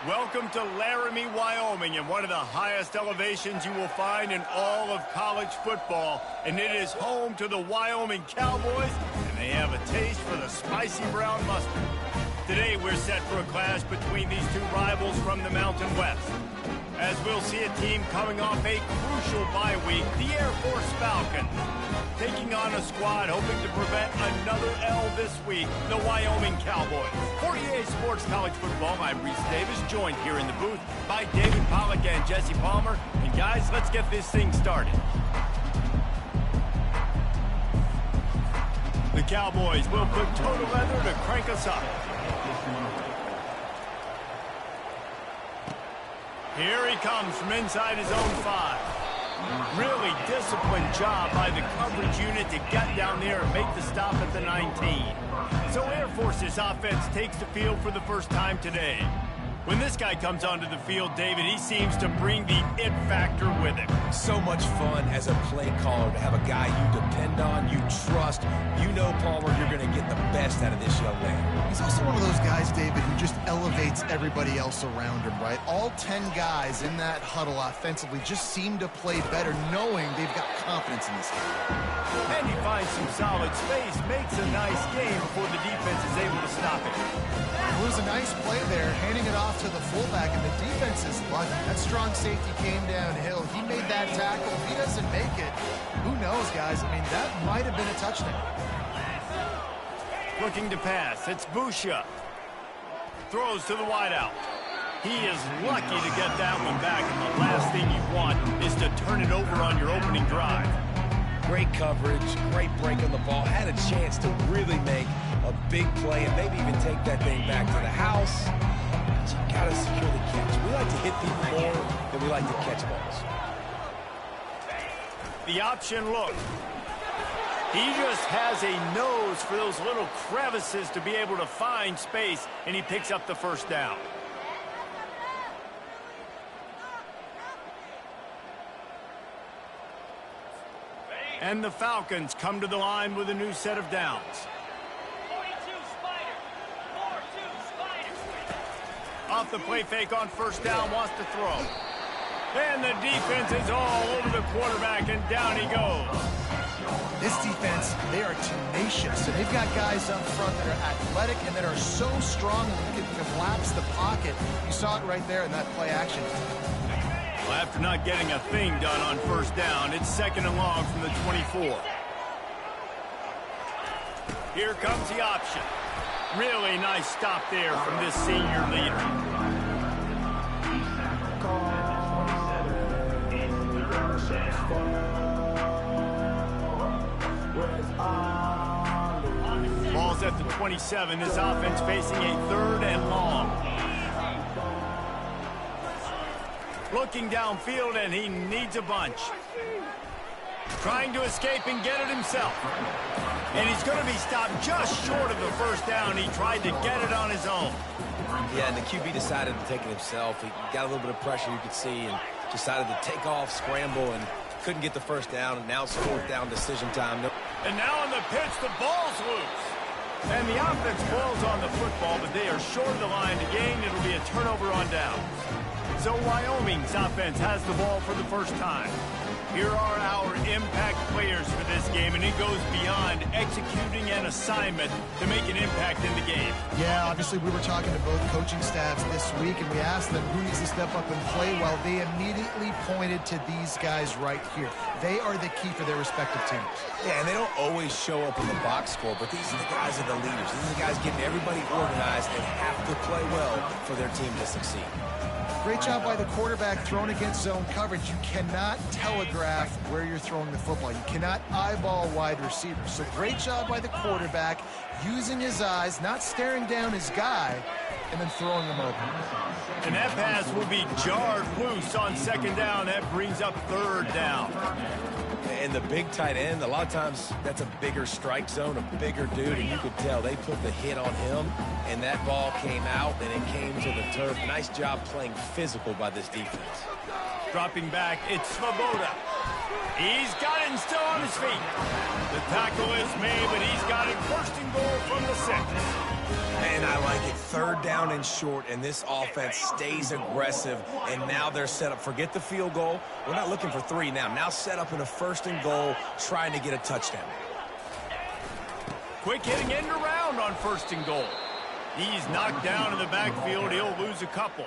Welcome to Laramie, Wyoming, and one of the highest elevations you will find in all of college football. And it is home to the Wyoming Cowboys, and they have a taste for the spicy brown mustard. Today, we're set for a clash between these two rivals from the Mountain West. As we'll see a team coming off a crucial bye week, the Air Force Falcons, taking on a squad hoping to prevent another L this week, the Wyoming Cowboys. For EA Sports College Football, I'm Reese Davis, joined here in the booth by David Pollack and Jesse Palmer. And guys, let's get this thing started. The Cowboys will put total leather to crank us up. Here he comes from inside his own 5. Really disciplined job by the coverage unit to get down there and make the stop at the 19. So Air Force's offense takes the field for the first time today. When this guy comes onto the field, David, he seems to bring the it factor with him. So much fun as a play caller to have a guy you depend on, you trust. You know, Palmer, you're going to get the best out of this young man. He's also one of those guys, David, who just elevates everybody else around him, right? All 10 guys in that huddle offensively just seem to play better knowing they've got confidence in this game. And he finds some solid space, makes a nice game before the defense is able to stop it. It was a nice play there, handing it off to the fullback, and the defense is lucky. That strong safety came downhill. He made that tackle. If he doesn't make it, who knows, guys? I mean, that might have been a touchdown. Looking to pass. It's Busha. Throws to the wideout. He is lucky to get that one back, and the last thing you want is to turn it over on your opening drive. Great coverage, great break on the ball. Had a chance to really make a big play and maybe even take that thing back to the house. But you got to secure the catch. We like to hit people more than we like to catch balls. The option look. He just has a nose for those little crevices to be able to find space, and he picks up the first down. And the Falcons come to the line with a new set of downs. 42 Spider. 4-2 Spider. Off the play fake on first down, wants to throw. And the defense is all over the quarterback, and down he goes. This defense, they are tenacious, and they've got guys up front that are athletic and that are so strong and can collapse the pocket. You saw it right there in that play action. Well, after not getting a thing done on first down, it's second and long from the 24. Here comes the option. Really nice stop there from this senior leader. Ball's at the 27. This offense facing a 3rd and long. Looking downfield, and he needs a bunch. Trying to escape and get it himself. And he's going to be stopped just short of the first down. He tried to get it on his own. Yeah, and the QB decided to take it himself. He got a little bit of pressure, you could see, and decided to take off, scramble, and couldn't get the first down. And now it's 4th down decision time. And now on the pitch, the ball's loose. And the offense balls on the football, but they are short of the line to gain. It'll be a turnover on downs. So Wyoming's offense has the ball for the first time. Here are our impact players for this game, and it goes beyond executing an assignment to make an impact in the game. Yeah, obviously we were talking to both coaching staffs this week, and we asked them who needs to step up and play well. They immediately pointed to these guys right here. They are the key for their respective teams. Yeah, and they don't always show up in the box score, but these are the guys that are the leaders. These are the guys getting everybody organized and have to play well for their team to succeed. Great job by the quarterback thrown against zone coverage. You cannot telegraph where you're throwing the football. You cannot eyeball wide receivers. So great job by the quarterback using his eyes, not staring down his guy, and then throwing him open. And that pass will be jarred loose on second down. That brings up 3rd down. And the big tight end, a lot of times that's a bigger strike zone, a bigger dude, and you could tell they put the hit on him, and that ball came out, and it came to the turf. Nice job playing physical by this defense. Dropping back, it's Svoboda. He's got it and still on his his feet. The tackle is made, but he's got it first and goal from the 6. And I like it. 3rd down and short, and this offense stays aggressive. And now they're set up. Forget the field goal. We're not looking for 3 now. Now set up in a 1st and goal, trying to get a touchdown. Quick hitting end around on 1st and goal. He's knocked down in the backfield. He'll lose a couple.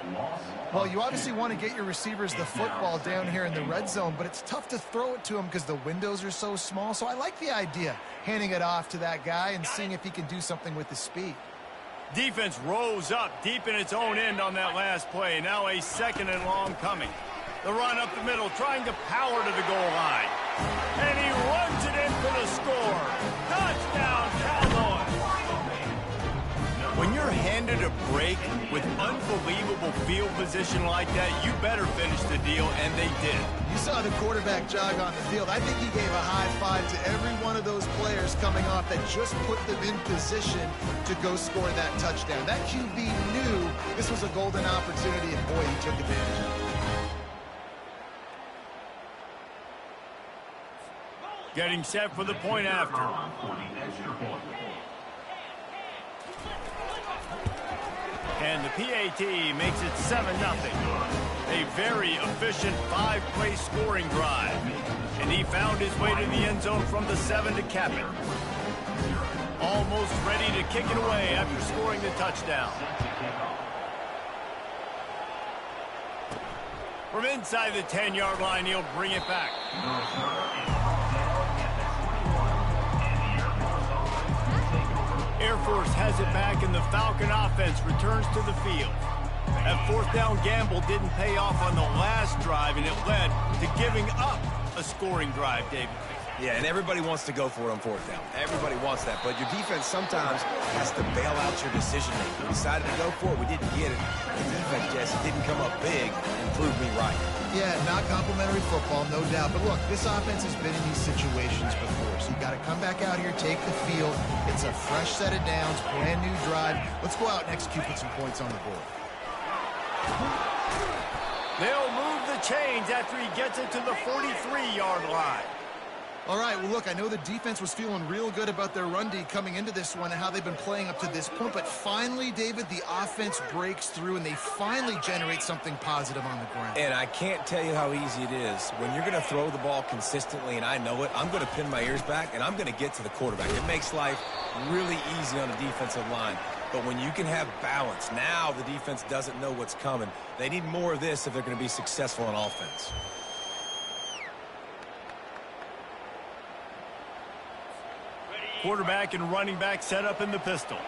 Well, you obviously want to get your receivers the football down here in the red zone, but it's tough to throw it to them because the windows are so small. So I like the idea, handing it off to that guy and seeing if he can do something with his speed. Defense rose up deep in its own end on that last play. Now a 2nd and long coming. The run up the middle, trying to power to the goal line. And he runs it in for the score. Touchdown, Cowboys! When you're handed a break with unbelievable field position like that, you better finish the deal, and they did. You saw the quarterback jog on the field. I think he gave a high five to every one of those players coming off that just put them in position to go score that touchdown. That QB knew this was a golden opportunity, and boy, he took advantage of it. Getting set for the point after. And the PAT makes it 7-0. A very efficient 5-play scoring drive. And he found his way to the end zone from the 7 to cap it. Almost ready to kick it away after scoring the touchdown. From inside the 10-yard line, he'll bring it back. Air Force has it back, and the Falcon offense returns to the field. That 4th down gamble didn't pay off on the last drive, and it led to giving up a scoring drive, David. Yeah, and everybody wants to go for it on 4th down. Everybody wants that, but your defense sometimes has to bail out your decision-making. We decided to go for it. We didn't get it. The defense, Jesse, didn't come up big and prove me right. Yeah, not complimentary football, no doubt. But look, this offense has been in these situations before, so you got to come back out here, take the field. It's a fresh set of downs, brand new drive. Let's go out and execute, put some points on the board. They'll move the chains after he gets it to the 43-yard line. All right, well, look, I know the defense was feeling real good about their run D coming into this one and how they've been playing up to this point, but finally, David, the offense breaks through and they finally generate something positive on the ground. And I can't tell you how easy it is. When you're going to throw the ball consistently, and I know it, I'm going to pin my ears back, and I'm going to get to the quarterback. It makes life really easy on the defensive line. But when you can have balance, now the defense doesn't know what's coming. They need more of this if they're going to be successful on offense. Quarterback and running back set up in the pistol.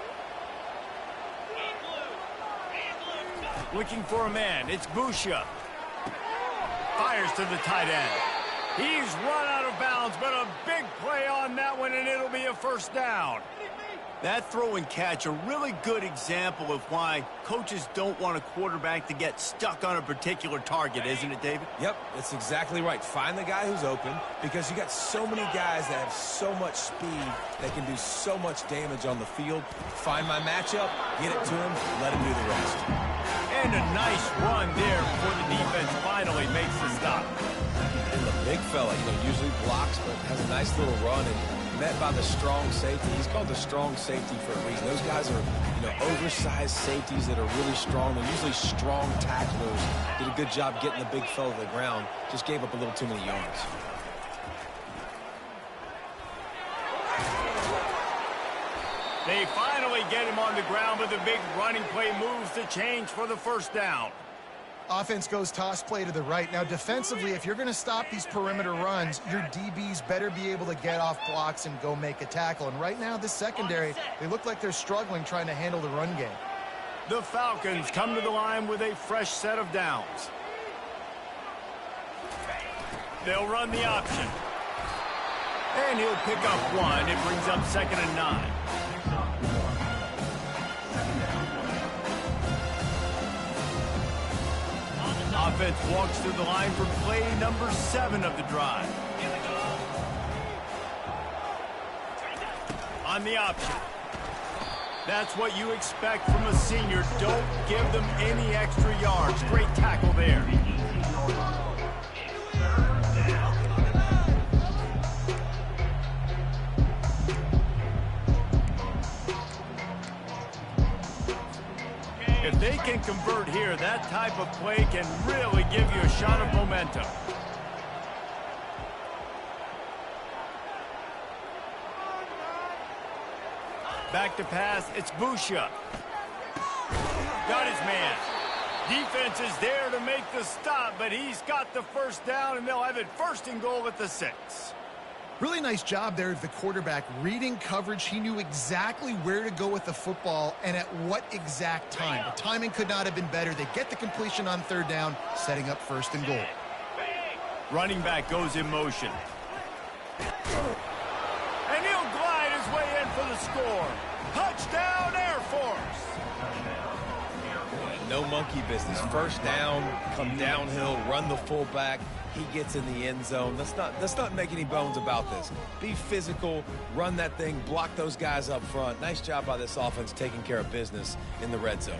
Looking for a man. It's Busha. Fires to the tight end. He's run out of bounds, but a big play on that one, and it'll be a 1st down. That throw and catch, a really good example of why coaches don't want a quarterback to get stuck on a particular target, isn't it, David? Yep, that's exactly right. Find the guy who's open, because you got so many guys that have so much speed that can do so much damage on the field. Find my matchup, get it to him, let him do the rest. And a nice run there before the defense finally makes the stop. And the big fella, usually blocks, but has a nice little run and met by the strong safety. He's called the strong safety for a reason. Those guys are, oversized safeties that are really strong. They're usually strong tacklers. Did a good job getting the big fella to the ground. Just gave up a little too many yards. They finally get him on the ground, but the big running play moves the chains for the 1st down. Offense goes toss play to the right. Now, defensively, if you're going to stop these perimeter runs, your DBs better be able to get off blocks and go make a tackle. And right now, this secondary, they look like they're struggling trying to handle the run game. The Falcons come to the line with a fresh set of downs. They'll run the option. And he'll pick up one. It brings up 2nd and 9. Offense walks through the line for play number 7 of the drive. On the option. That's what you expect from a senior. Don't give them any extra yards. Great tackle there. they can convert here, that type of play can really give you a shot of momentum. Back to pass, it's Busha. Got his man. Defense is there to make the stop, but he's got the first down, and they'll have it 1st and goal at the 6. Really nice job there of the quarterback reading coverage. He knew exactly where to go with the football and at what exact time. The timing could not have been better. They get the completion on 3rd down, setting up 1st and goal. Running back goes in motion. And he'll glide his way in for the score. Touchdown, Air Force! No monkey business. 1st down, come downhill, run the fullback. He gets in the end zone. Let's not make any bones about this. Be physical, run that thing, block those guys up front. Nice job by this offense taking care of business in the red zone.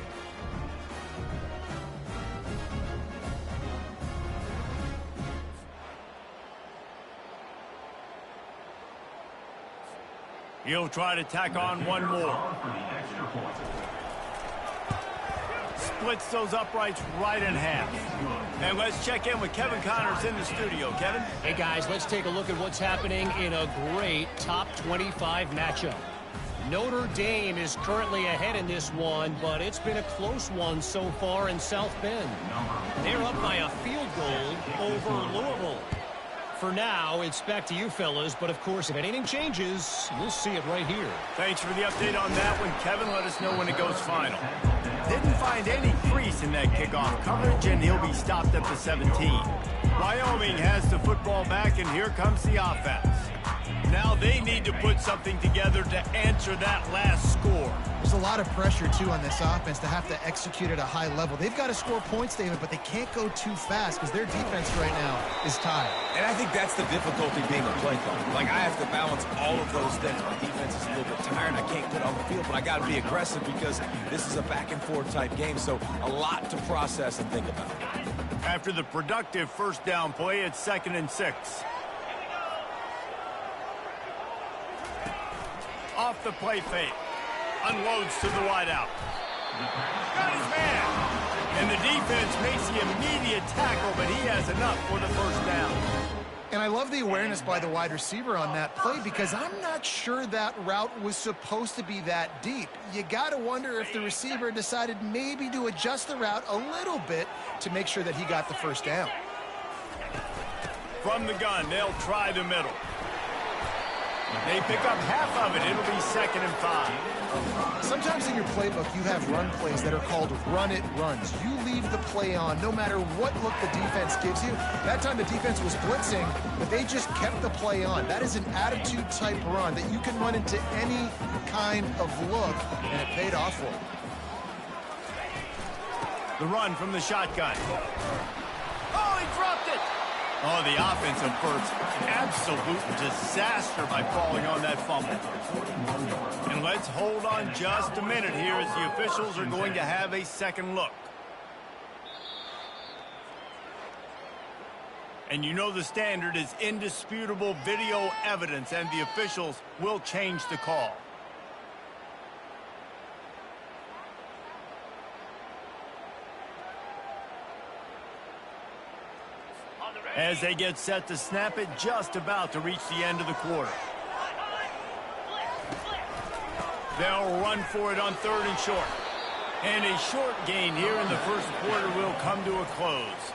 He'll try to tack on one more. Splits those uprights right in half. And let's check in with Kevin Connors in the studio. Kevin? Hey, guys, let's take a look at what's happening in a great top 25 matchup. Notre Dame is currently ahead in this one, but it's been a close one so far in South Bend. They're up by a field goal over Louisville. For now, it's back to you fellas, but of course, if anything changes, we'll see it right here. Thanks for the update on that one, Kevin. Let us know when it goes final. Didn't find any crease in that kickoff coverage, and he'll be stopped at the 17. Wyoming has the football back, and here comes the offense. Now they need to put something together to answer that last score. There's a lot of pressure, too, on this offense to have to execute at a high level. They've got to score points, David, but they can't go too fast because their defense right now is tired. And I think that's the difficulty being a play caller. Like, I have to balance all of those things. My defense is a little bit tired. I can't get on the field, but I got to be aggressive because this is a back-and-forth type game, so a lot to process and think about. After the productive 1st down play, it's 2nd and 6. Off the play fake. Unloads to the wideout. Got his man. And the defense makes the immediate tackle, but he has enough for the 1st down. And I love the awareness by the wide receiver on that play because I'm not sure that route was supposed to be that deep. You got to wonder if the receiver decided maybe to adjust the route a little bit to make sure that he got the 1st down. From the gun, they'll try the middle. They pick up half of it. It'll be 2nd and 5. Sometimes in your playbook, you have run plays that are called run-it runs. You leave the play on no matter what look the defense gives you. That time the defense was blitzing, but they just kept the play on. That is an attitude-type run that you can run into any kind of look, and it paid off for them. The run from the shotgun. Oh, he dropped it! Oh, the offensive first. Absolute disaster by falling on that fumble. And let's hold on just a minute here as the officials are going to have a second look. And you know the standard is indisputable video evidence, and the officials will change the call. As they get set to snap it, just about to reach the end of the quarter. They'll run for it on 3rd and short. And a short gain here in the 1st quarter will come to a close.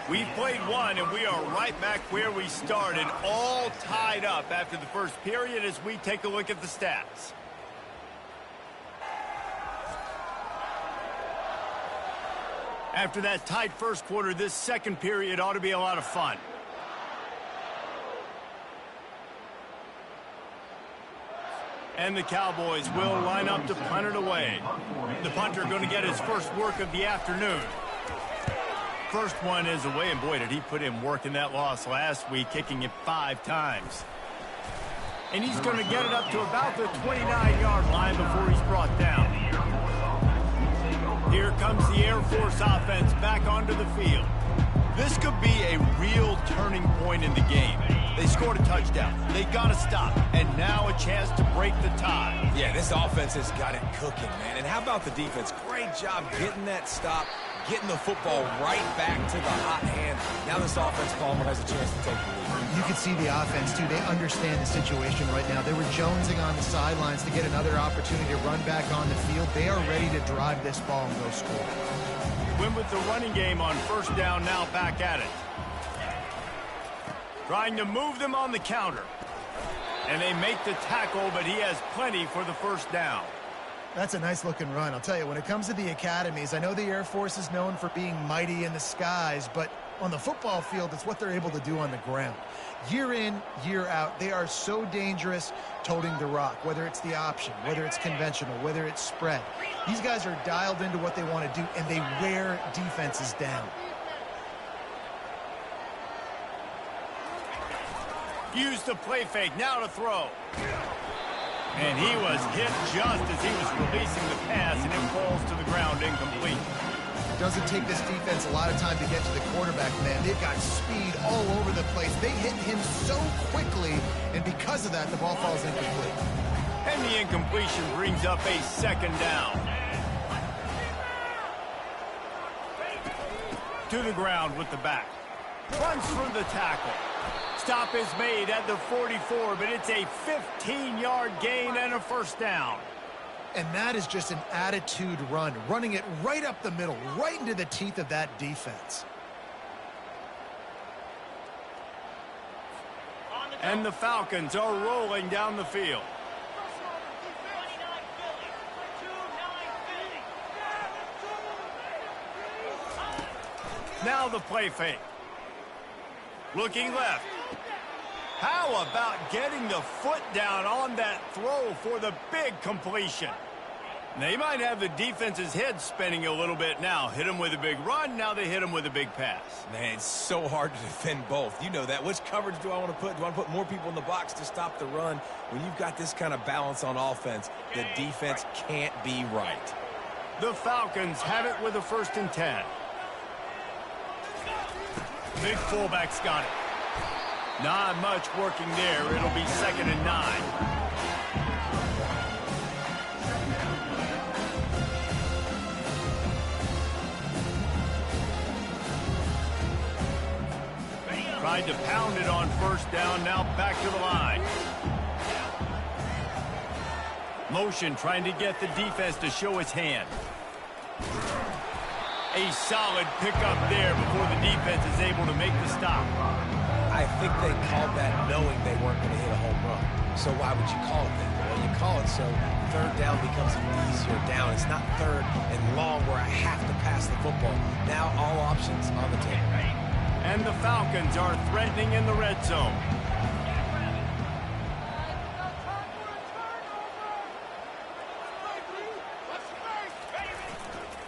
We've played one, and we are right back where we started, all tied up after the 1st period as we take a look at the stats. After that tight 1st quarter, this 2nd period ought to be a lot of fun. And the Cowboys will line up to punt it away. The punter going to get his first work of the afternoon. First one is away, and boy, did he put in work in that loss last week, kicking it 5 times. And he's going to get it up to about the 29-yard line before he's brought down. Here comes the Air Force offense back onto the field. This could be a real turning point in the game. They scored a touchdown. They got to stop. And now a chance to break the tie. Yeah, this offense has got it cooking, man. And how about the defense? Great job getting that stop, getting the football right back to the hot hand. Now this offense, Palmer, has a chance to take the lead. You can see the offense, too. They understand the situation right now. They were jonesing on the sidelines to get another opportunity to run back on the field. They are ready to drive this ball and go score. Win with the running game on first down, now back at it. Trying to move them on the counter. And they make the tackle, but he has plenty for the first down. That's a nice-looking run. I'll tell you, when it comes to the academies, I know the Air Force is known for being mighty in the skies, but on the football field, it's what they're able to do on the ground. Year in, year out, they are so dangerous toting the rock, whether it's the option, whether it's conventional, whether it's spread. These guys are dialed into what they want to do, and they wear defenses down. Use the play fake, now to throw. And he was hit just as he was releasing the pass, and it falls to the ground incomplete. Doesn't take this defense a lot of time to get to the quarterback, man. They've got speed all over the place. They hit him so quickly, and because of that, the ball falls incomplete. And the incompletion brings up a second down. To the ground with the back. Runs for the tackle. Stop is made at the 44, but it's a 15-yard gain and a first down. And that is just an attitude run, running it right up the middle, right into the teeth of that defense. And the Falcons are rolling down the field. Now the play fake. Looking left. How about getting the foot down on that throw for the big completion? They might have the defense's head spinning a little bit now. Hit them with a big run, now they hit them with a big pass. Man, it's so hard to defend both. You know that. Which coverage do I want to put? Do I want to put more people in the box to stop the run? When you've got this kind of balance on offense, the defense can't be right. The Falcons have it with a 1st and 10. Big fullback's got it. Not much working there. It'll be 2nd and 9. Tried to pound it on first down, now back to the line. Motion trying to get the defense to show its hand. A solid pickup there before the defense is able to make the stop. I think they called that knowing they weren't going to hit a home run. So why would you call it that? Well, you call it so third down becomes an easier down. It's not third and long where I have to pass the football. Now all options on the table. And the Falcons are threatening in the red zone.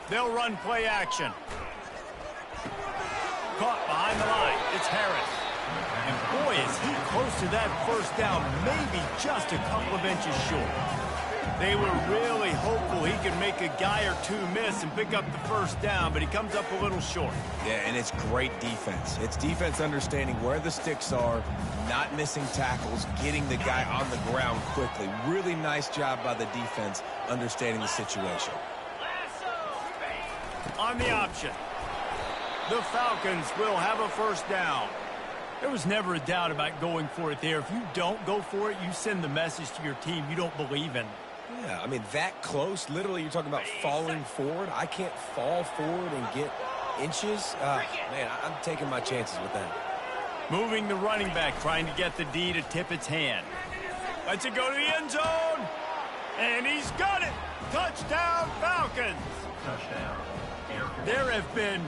They'll run play action. Caught behind the line. It's Harris. And boy, is he close to that first down, maybe just a couple of inches short. They were really hopeful he could make a guy or two miss and pick up the first down, but he comes up a little short. Yeah, and it's great defense. It's defense understanding where the sticks are, not missing tackles, getting the guy on the ground quickly. Really nice job by the defense understanding the situation. On the option, the Falcons will have a first down. There was never a doubt about going for it there. If you don't go for it, you send the message to your team you don't believe in. Yeah, I mean, that close, literally, you're talking about falling forward. I can't fall forward and get inches. Man, I'm taking my chances with that. Moving the running back, trying to get the D to tip its hand. Lets it go to the end zone. And he's got it. Touchdown, Falcons. Touchdown. There have been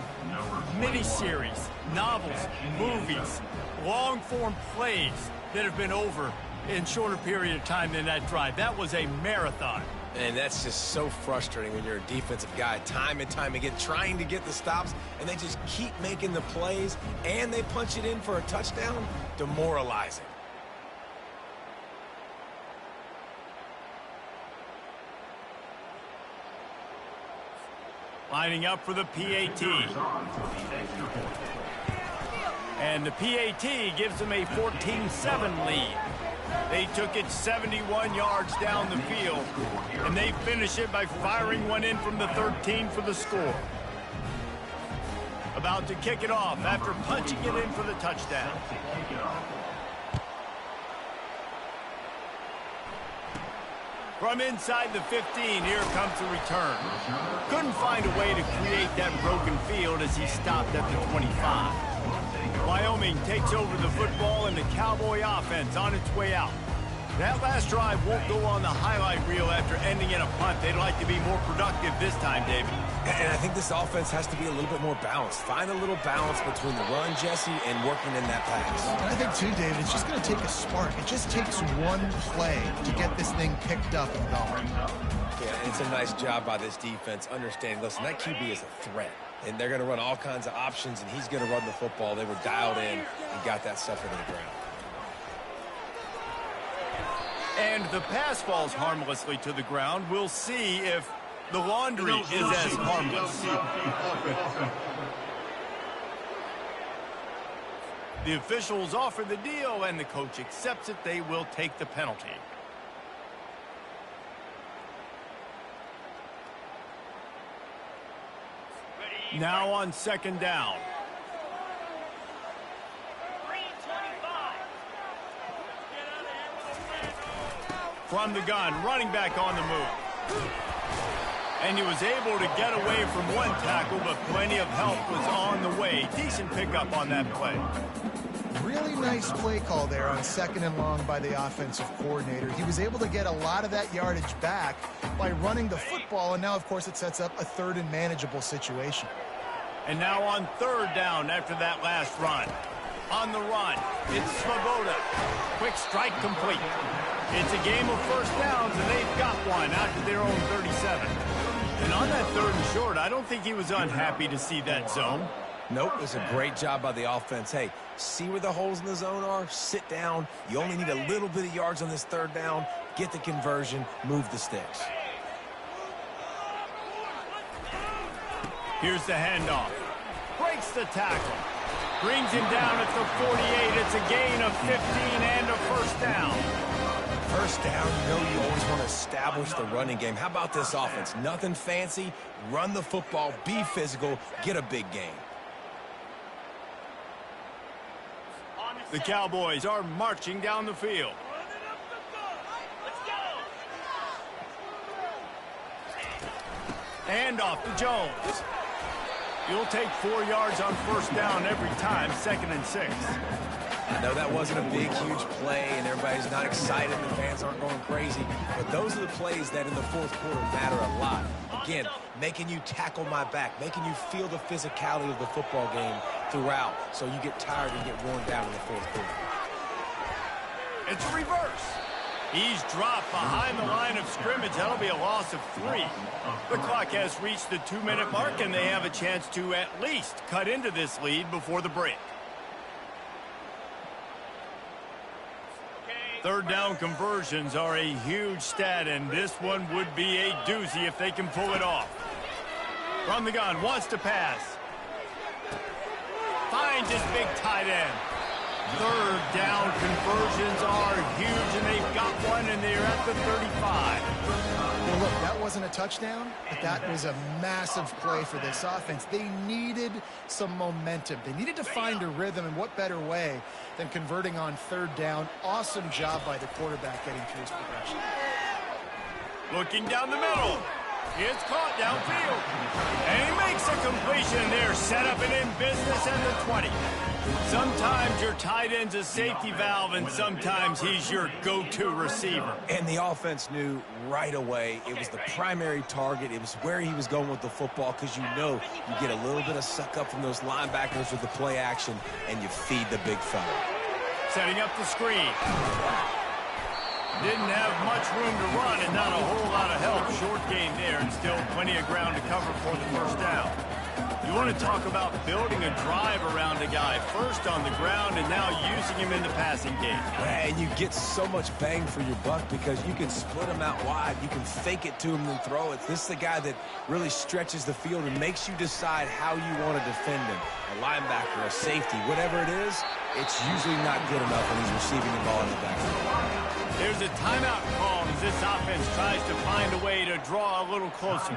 miniseries, novels, movies, long-form plays that have been over in shorter period of time than that drive. That was a marathon. And that's just so frustrating when you're a defensive guy, time and time again, trying to get the stops, and they just keep making the plays, and they punch it in for a touchdown. Demoralizing. Lining up for the PAT. And the PAT gives them a 14-7 lead. They took it 71 yards down the field, and they finish it by firing one in from the 13 for the score. About to kick it off after punching it in for the touchdown. From inside the 15, here comes the return. Couldn't find a way to create that broken field as he stopped at the 25. Wyoming takes over the football and the Cowboy offense on its way out. That last drive won't go on the highlight reel after ending in a punt. They'd like to be more productive this time, David. And I think this offense has to be a little bit more balanced. Find a little balance between the run, Jesse, and working in that pass. And I think, too, David, it's just going to take a spark. It just takes one play to get this thing picked up and going. Yeah, it's a nice job by this defense understanding, listen, that QB is a threat. And they're going to run all kinds of options, and he's going to run the football. They were dialed in and got that stuff into the ground. And the pass falls harmlessly to the ground. We'll see if the laundry is as harmless. The officials offer the deal, and the coach accepts it. They will take the penalty. Now on second down. From the gun, running back on the move. And he was able to get away from one tackle, but plenty of help was on the way. Decent pickup on that play. Really nice play call there on second and long by the offensive coordinator. He was able to get a lot of that yardage back by running the football, and now, of course, it sets up a third and manageable situation. And now on third down after that last run. On the run, it's Svoboda. Quick strike complete. It's a game of first downs, and they've got one out to their own 37. And on that third and short, I don't think he was unhappy to see that zone. Nope, it was a great job by the offense. Hey, see where the holes in the zone are? Sit down. You only need a little bit of yards on this third down. Get the conversion. Move the sticks. Here's the handoff. Breaks the tackle. Brings him down at the 48. It's a gain of 15 and a first down. First down, you know you always want to establish the running game. How about this offense? Nothing fancy. Run the football, be physical, get a big gain. The Cowboys are marching down the field. And off to Jones. You'll take 4 yards on first down every time, 2nd and 6. I know that wasn't a big, huge play, and everybody's not excited. The fans aren't going crazy. But those are the plays that in the fourth quarter matter a lot. Again, making you tackle my back, making you feel the physicality of the football game throughout, so you get tired and get worn down in the fourth quarter. It's reverse. He's dropped behind the line of scrimmage. That'll be a loss of 3. The clock has reached the 2-minute mark, and they have a chance to at least cut into this lead before the break. Third down conversions are a huge stat, and this one would be a doozy if they can pull it off. From the gun, wants to pass. Finds his big tight end. Third down conversions are huge, and they've got one, and they're at the 35. Well, look, that wasn't a touchdown, but that was a massive play for this offense. They needed some momentum. They needed to find a rhythm, and what better way than converting on third down. Awesome job by the quarterback getting through his progression. Looking down the middle. It's caught downfield. And he makes a completion there. Set up and in business at the 20. Sometimes your tight end's a safety valve, and sometimes he's your go-to receiver. And the offense knew right away it was the primary target. It was where he was going with the football, because you know you get a little bit of suck up from those linebackers with the play action, and you feed the big fella. Setting up the screen. Didn't have much room to run and not a whole lot of help. Short gain there, and still plenty of ground to cover for the first down. You want to talk about building a drive around a guy, first on the ground and now using him in the passing game. And you get so much bang for your buck because you can split him out wide. You can fake it to him and throw it. This is the guy that really stretches the field and makes you decide how you want to defend him. A linebacker, a safety, whatever it is, it's usually not good enough when he's receiving the ball in the backfield. There's a timeout called as this offense tries to find a way to draw a little closer.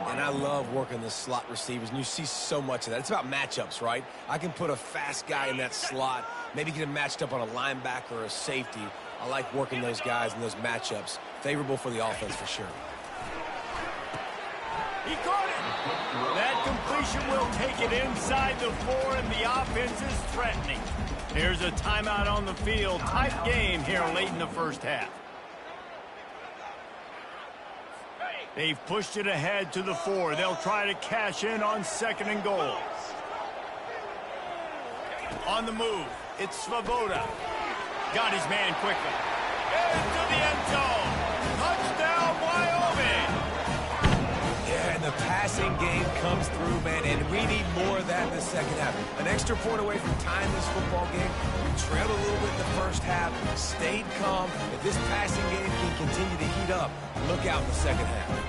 And I love working the slot receivers, and you see so much of that. It's about matchups, right? I can put a fast guy in that slot, maybe get him matched up on a linebacker or a safety. I like working those guys in those matchups. Favorable for the offense for sure. He caught it. That completion will take it inside the 4, and the offense is threatening. There's a timeout on the field. Tight game here late in the first half. They've pushed it ahead to the 4. They'll try to cash in on 2nd and goal. On the move, it's Svoboda. Got his man quickly. Into the end zone. Touchdown, Wyoming. Yeah, and the passing game comes through, man, and we need more of that in the second half. An extra point away from tying this football game. We trailed a little bit in the first half, stayed calm. If this passing game can continue to heat up, look out in the second half.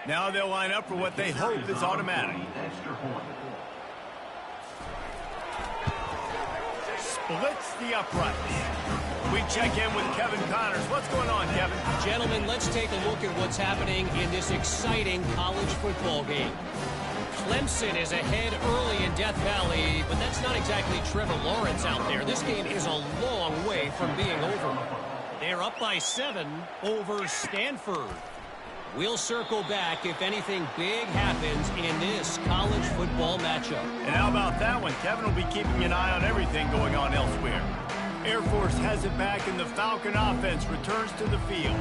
Now they'll line up for what they hope is automatic. Splits the uprights. We check in with Kevin Connors. What's going on, Kevin? Gentlemen, let's take a look at what's happening in this exciting college football game. Clemson is ahead early in Death Valley, but that's not exactly Trevor Lawrence out there. This game is a long way from being over. They're up by 7 over Stanford. We'll circle back if anything big happens in this college football matchup. And how about that one? Kevin will be keeping an eye on everything going on elsewhere. Air Force has it back, and the Falcon offense returns to the field.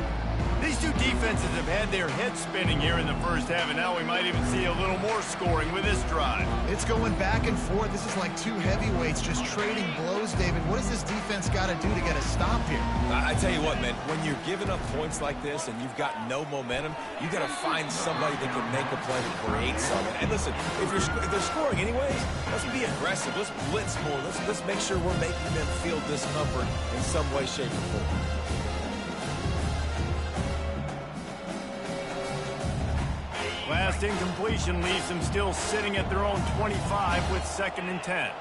These two defenses have had their heads spinning here in the first half, and now we might even see a little more scoring with this drive. It's going back and forth. This is like two heavyweights just trading blows, David. What does this defense got to do to get a stop here? I tell you what, man, when you're giving up points like this and you've got no momentum, you got to find somebody that can make a play to create something. And listen, if they're scoring anyways, let's be aggressive. Let's blitz more. Let's make sure we're making them feel discomfort in some way, shape, or form. Last incompletion leaves them still sitting at their own 25 with 2nd and 10.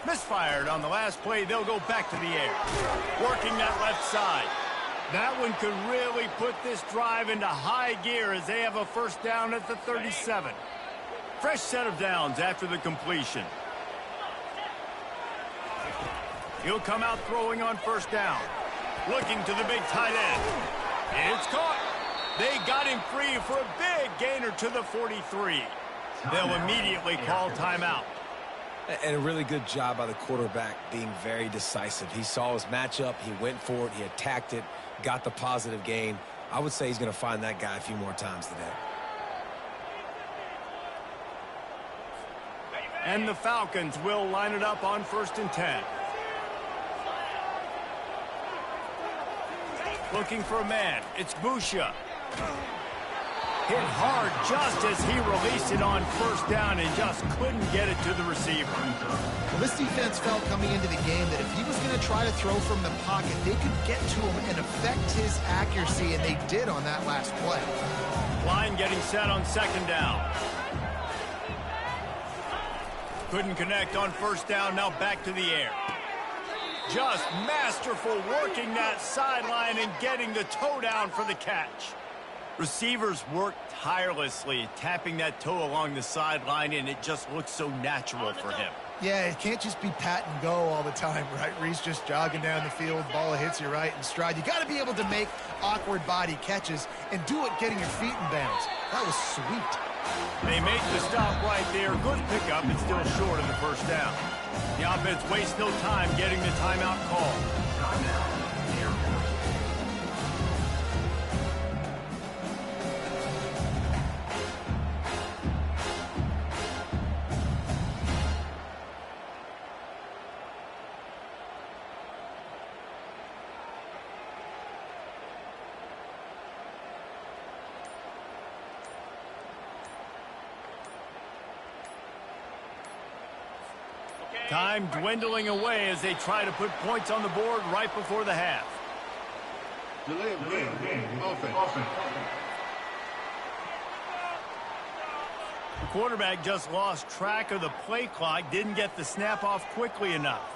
Misfired on the last play. They'll go back to the air. Working that left side. That one could really put this drive into high gear as they have a first down at the 37. Fresh set of downs after the completion. He'll come out throwing on first down. Looking to the big tight end. It's caught. They got him free for a big gainer to the 43. They'll immediately call timeout. And a really good job by the quarterback being very decisive. He saw his matchup. He went for it. He attacked it. Got the positive gain. I would say he's going to find that guy a few more times today. And the Falcons will line it up on 1st and 10. Looking for a man. It's Busha. Hit hard just as he released it on first down and just couldn't get it to the receiver. Well, this defense felt coming into the game that if he was going to try to throw from the pocket, they could get to him and affect his accuracy, and they did on that last play. Line getting set on 2nd down. Couldn't connect on first down. Now back to the air. Just masterful working that sideline and getting the toe down for the catch. Receivers work tirelessly, tapping that toe along the sideline, and it just looks so natural for him. Yeah, it can't just be pat and go all the time, right? Reese just jogging down the field, ball hits you right in stride. You got to be able to make awkward body catches and do it getting your feet in bounds. That was sweet. They make the stop right there. Good pickup, and still short of the first down. The offense wastes no time getting the timeout call. Time dwindling away as they try to put points on the board right before the half. Delay of game. Offense. The quarterback just lost track of the play clock, didn't get the snap off quickly enough.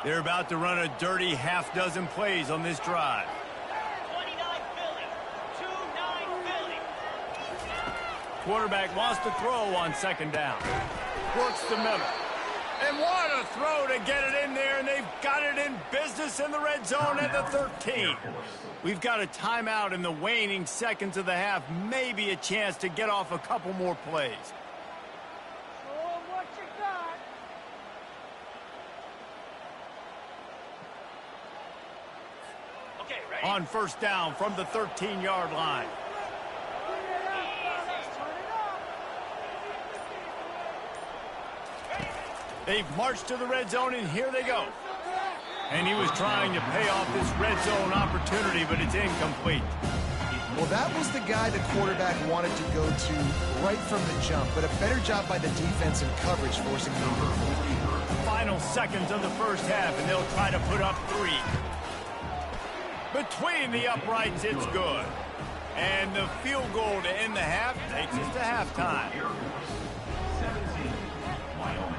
They're about to run a dirty half-dozen plays on this drive. 29 Philly. 2-9 Philly. Quarterback lost a throw on second down. Works the middle. And what a throw to get it in there, and they've got it in business in the red zone at the 13. We've got a timeout in the waning seconds of the half, maybe a chance to get off a couple more plays. Oh, what you got? Okay, ready? On first down from the 13-yard line. They've marched to the red zone, and here they go. And he was trying to pay off this red zone opportunity, but it's incomplete. Well, that was the guy the quarterback wanted to go to right from the jump, but a better job by the defense in coverage forcing the incomplete. Final seconds of the first half, and they'll try to put up 3. Between the uprights, it's good. And the field goal to end the half takes us to halftime. 17, Wyoming,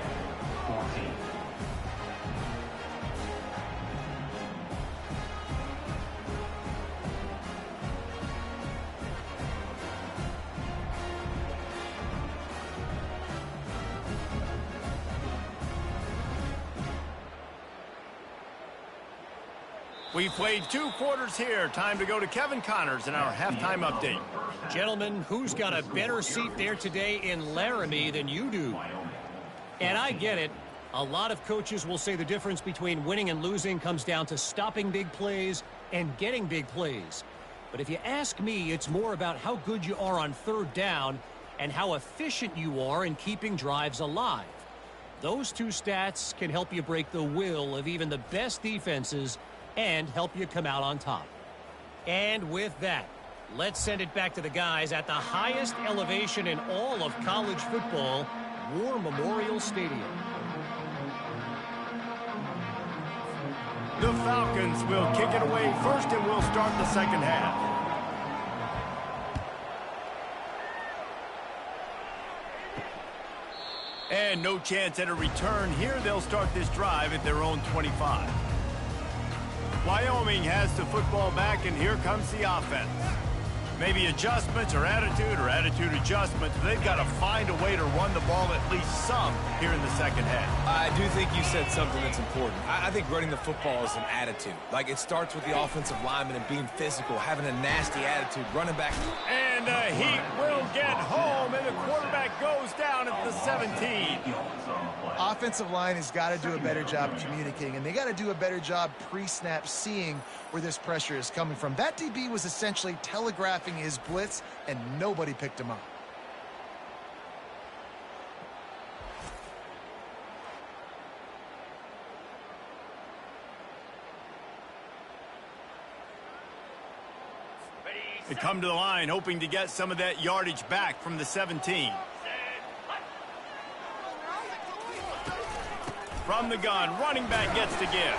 14. We played 2 quarters here. Time to go to Kevin Connors in our halftime update. Gentlemen, who's got a better seat there today in Laramie than you do? And I get it. A lot of coaches will say the difference between winning and losing comes down to stopping big plays and getting big plays. But if you ask me, it's more about how good you are on third down and how efficient you are in keeping drives alive. Those 2 stats can help you break the will of even the best defenses and help you come out on top. And with that, let's send it back to the guys at the highest elevation in all of college football, War Memorial Stadium. The Falcons will kick it away first, and we'll start the second half. And no chance at a return here. They'll start this drive at their own 25. Wyoming has the football back, and here comes the offense. Maybe adjustments or attitude adjustments. They've got to find a way to run the ball at least some here in the second half. I do think you said something that's important. I think running the football is an attitude. Like, it starts with the offensive lineman and being physical, having a nasty attitude, running back. And he will get home, and the quarterback goes down at the 17. Offensive line has got to do a better job communicating, and they got to do a better job pre-snap seeing where this pressure is coming from. That DB was essentially telegraphing his blitz, and nobody picked him up. They come to the line hoping to get some of that yardage back from the 17. From the gun, running back gets to give.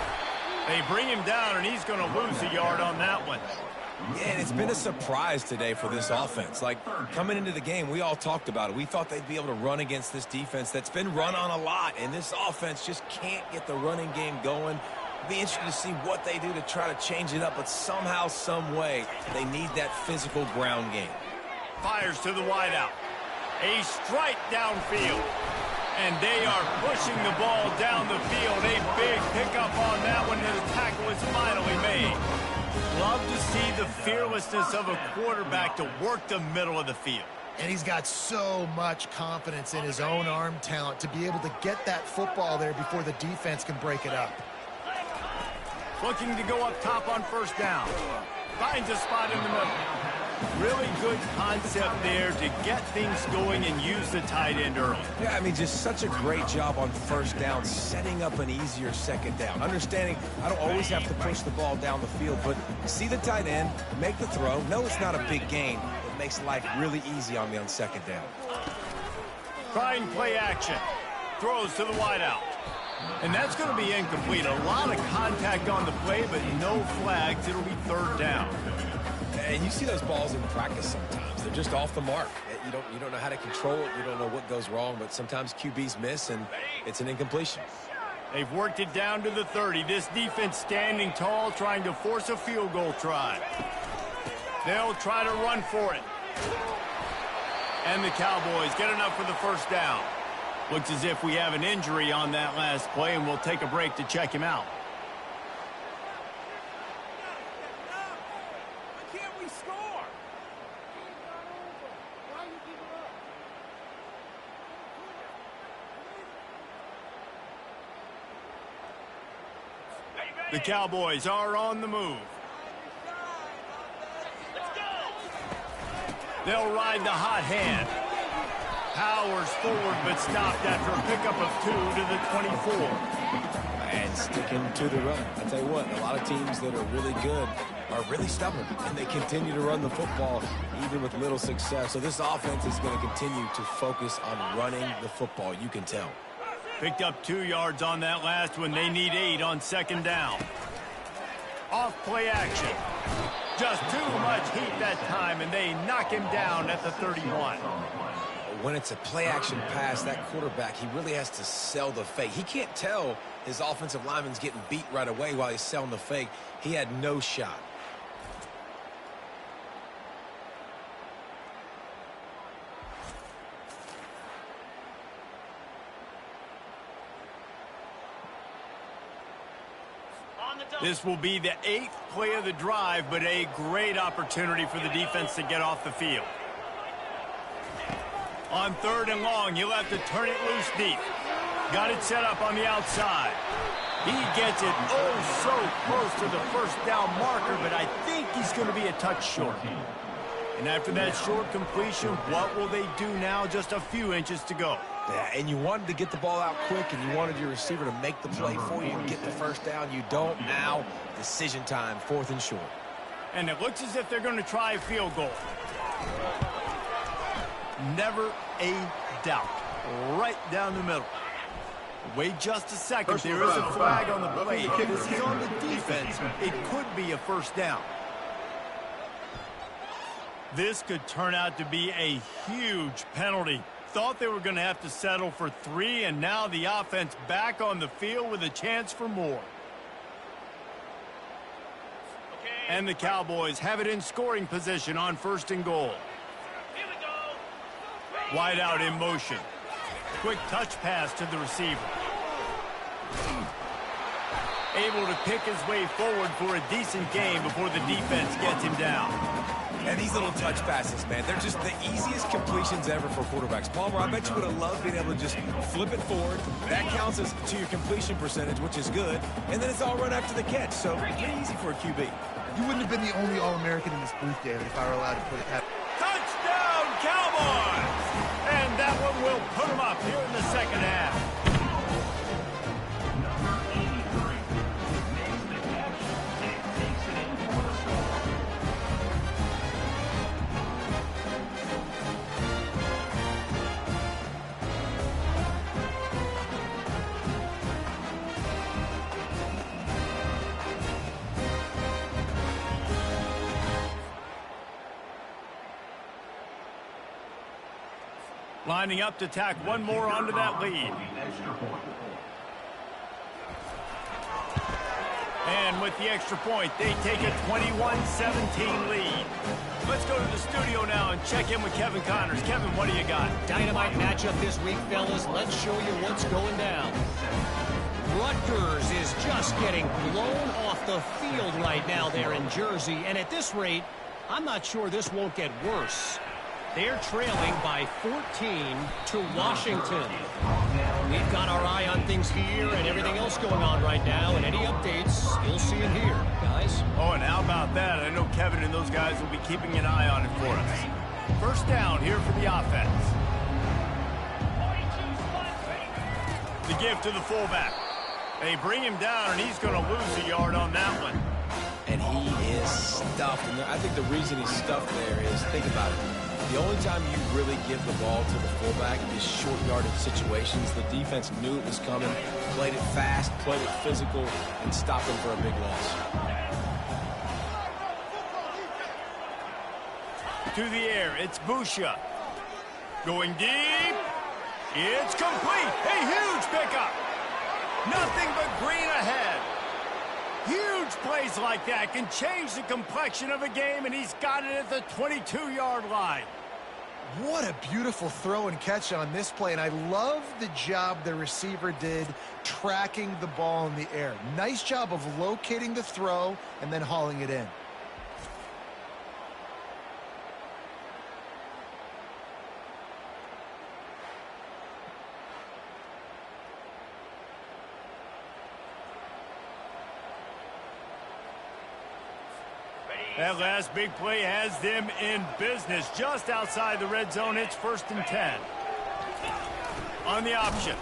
They bring him down, and he's going to lose a yard on that one. Yeah, and it's been a surprise today for this offense. Like, coming into the game, we all talked about it. We thought they'd be able to run against this defense that's been run on a lot, and this offense just can't get the running game going. It'll be interesting to see what they do to try to change it up, but somehow, some way, they need that physical ground game. Fires to the wideout. A strike downfield. And they are pushing the ball down the field. A big pickup on that one, and the tackle is finally made. Love to see the fearlessness of a quarterback to work the middle of the field. And he's got so much confidence in his own arm talent to be able to get that football there before the defense can break it up. Looking to go up top on first down. Finds a spot in the middle. Really good concept there to get things going and use the tight end early. Yeah, I mean, just such a great job on first down, setting up an easier second down. Understanding I don't always have to push the ball down the field, but see the tight end, make the throw. No, it's not a big gain. It makes life really easy on me on second down. Trying play action. throws to the wideout. And that's going to be incomplete. A lot of contact on the play, but no flags. It'll be third down. And you see those balls in practice sometimes. They're just off the mark. You don't know how to control it. You don't know what goes wrong, but sometimes QBs miss, and it's an incompletion. They've worked it down to the 30. This defense standing tall, trying to force a field goal try. They'll try to run for it. And the Cowboys get enough for the first down. Looks as if we have an injury on that last play, and we'll take a break to check him out. Why can't we score? The Cowboys are on the move. They'll ride the hot hand. Powers forward, but stopped after a pickup of 2 to the 24. And sticking to the run. I'll tell you what, a lot of teams that are really good are really stubborn, and they continue to run the football even with little success. So this offense is going to continue to focus on running the football. You can tell. Picked up 2 yards on that last one. They need 8 on second down. Off play action. Just too much heat that time, and they knock him down at the 31. When it's a play-action pass, that quarterback, he really has to sell the fake. He can't tell his offensive lineman's getting beat right away while he's selling the fake. He had no shot. This will be the 8th play of the drive, but a great opportunity for the defense to get off the field. On 3rd and long, he'll have to turn it loose deep. Got it set up on the outside. He gets it so close to the first down marker, but I think he's going to be a touch short. And after that short completion, what will they do now? Just a few inches to go. Yeah, and you wanted to get the ball out quick, and you wanted your receiver to make the play for you and get the first down. You don't now. Decision time, 4th and short. And it looks as if they're going to try a field goal. Never a doubt. Right down the middle. Wait just a second. There is a flag on the play. If this is on the defense, it could be a first down. This could turn out to be a huge penalty. Thought they were going to have to settle for 3, and now the offense back on the field with a chance for more. And the Cowboys have it in scoring position on 1st and goal. Wide out in motion. Quick touch pass to the receiver. Able to pick his way forward for a decent game before the defense gets him down. And these little touch passes, man, they're just the easiest completions ever for quarterbacks. Palmer, I bet you would have loved being able to just flip it forward. That counts as to your completion percentage, which is good. And then it's all run after the catch, so pretty easy for a QB. You wouldn't have been the only All-American in this booth, David, if I were allowed to put it that way. Touchdown, Cowboys! And that one will put them up here in the second half. Lining up to tack one more onto that lead. And with the extra point, they take a 21-17 lead. Let's go to the studio now and check in with Kevin Connors. Kevin, what do you got? Dynamite matchup this week, fellas. Let's show you what's going down. Rutgers is just getting blown off the field right now there in Jersey. And at this rate, I'm not sure this won't get worse. They're trailing by 14 to Washington. We've got our eye on things here and everything else going on right now, and any updates, you'll see it here, guys. Oh, and how about that? I know Kevin and those guys will be keeping an eye on it for us. First down here for the offense. The give to the fullback. They bring him down, and he's going to lose a yard on that one. And he is stuffed. And I think the reason he's stuffed there is, think about it, The only time you really give the ball to the fullback is short yardage situations. The defense knew it was coming, played it fast, played it physical, and stopped them for a big loss. To the air, it's Busha. Going deep. It's complete. A huge pickup. Nothing but green ahead. Huge plays like that can change the complexion of a game, and he's got it at the 22-yard line. What a beautiful throw and catch on this play, and I love the job the receiver did tracking the ball in the air. Nice job of locating the throw and then hauling it in. That last big play has them in business just outside the red zone. It's 1st and 10. On the option.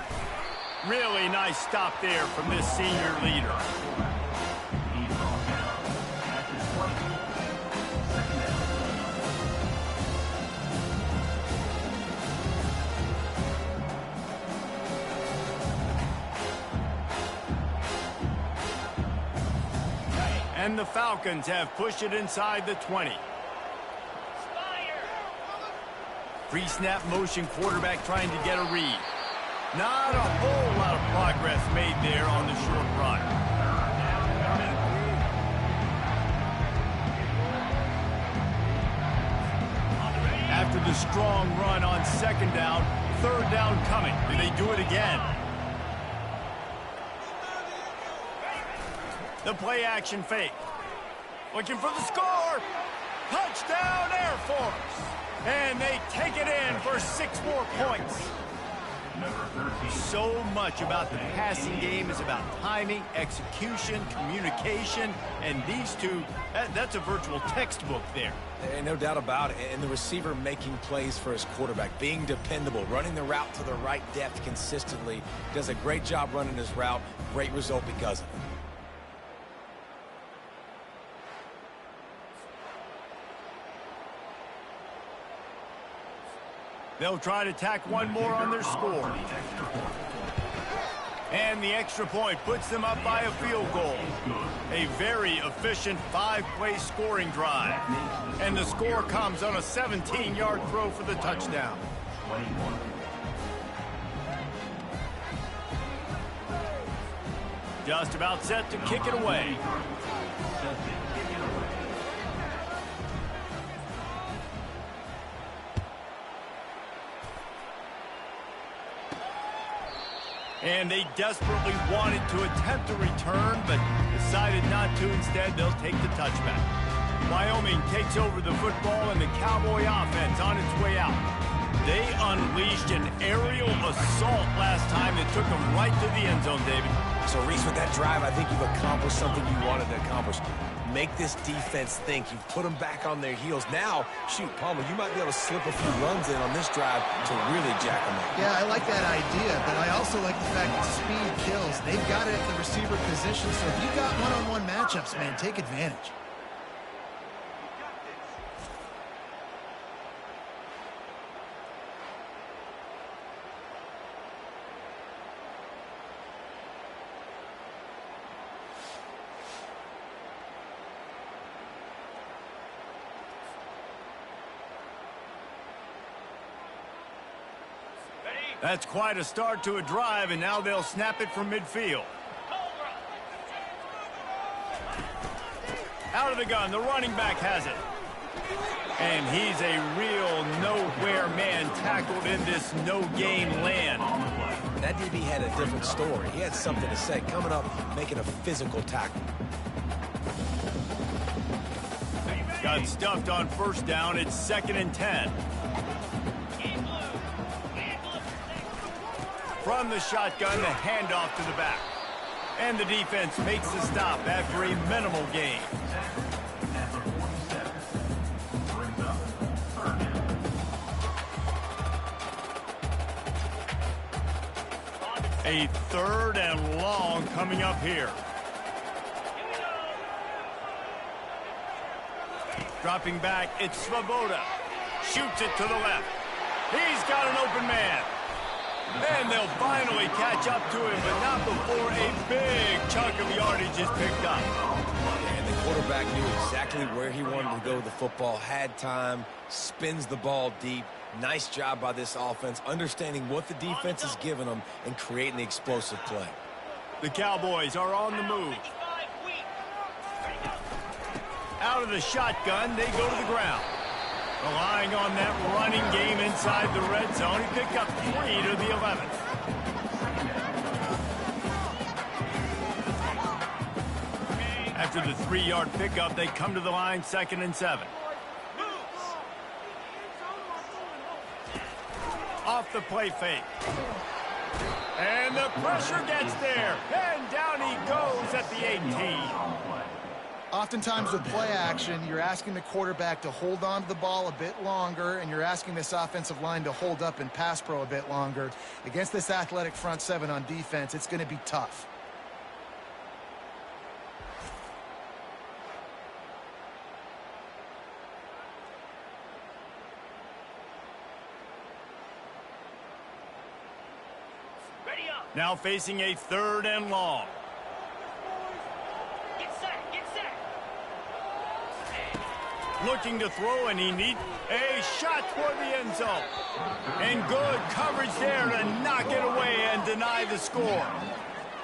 Really nice stop there from this senior leader. And the Falcons have pushed it inside the 20. Free snap motion, quarterback trying to get a read. Not a whole lot of progress made there on the short run. After the strong run on 2nd down, 3rd down coming. Do they do it again? The play action fake. Looking for the score. Touchdown Air Force. And they take it in for 6 more points. So much about the passing game is about timing, execution, communication, and these two, that's a virtual textbook there. And no doubt about it. And the receiver making plays for his quarterback, being dependable, running the route to the right depth consistently. Does a great job running his route. Great result because of it. They'll try to tack one more on their score. And the extra point puts them up by a field goal. A very efficient 5-play scoring drive. And the score comes on a 17-yard throw for the touchdown. Just about set to kick it away. And they desperately wanted to attempt a return, but decided not to. Instead, they'll take the touchback. Wyoming takes over the football, and the Cowboy offense on its way out. They unleashed an aerial assault last time that took them right to the end zone, David. So, Reese, with that drive, I think you've accomplished something you wanted to accomplish. Make this defense think. You've put them back on their heels. Now, shoot, Palmer, you might be able to slip a few runs in on this drive to really jack them up. Yeah, I like that idea, but I also like the fact that speed kills. They've got it at the receiver position, so if you've got one-on-one matchups, man, take advantage. That's quite a start to a drive, and now they'll snap it from midfield. Out of the gun, the running back has it. And he's a real nowhere man tackled in this no-gain land. That DB had a different story. He had something to say, coming up, making a physical tackle. Got stuffed on 1st down. It's 2nd and 10. From the shotgun, the handoff to the back. And the defense makes the stop after a minimal gain. A 3rd and long coming up here. Dropping back, it's Svoboda. Shoots it to the left. He's got an open man. And they'll finally catch up to him, but not before a big chunk of yardage is picked up. And the quarterback knew exactly where he wanted to go with the football, had time, spins the ball deep. Nice job by this offense, understanding what the defense is giving them and creating the explosive play. The Cowboys are on the move. Out of the shotgun, they go to the ground. Relying on that running game inside the red zone, he picked up 3 to the 11th. After the 3-yard pickup, they come to the line 2nd and 7. Off the play fake. And the pressure gets there. And down he goes at the 18. Oftentimes with play action, you're asking the quarterback to hold on to the ball a bit longer, and you're asking this offensive line to hold up in pass pro a bit longer. Against this athletic front 7 on defense, it's going to be tough. Now facing a 3rd and long. Looking to throw, and he needs a shot toward the end zone. And good coverage there to knock it away and deny the score.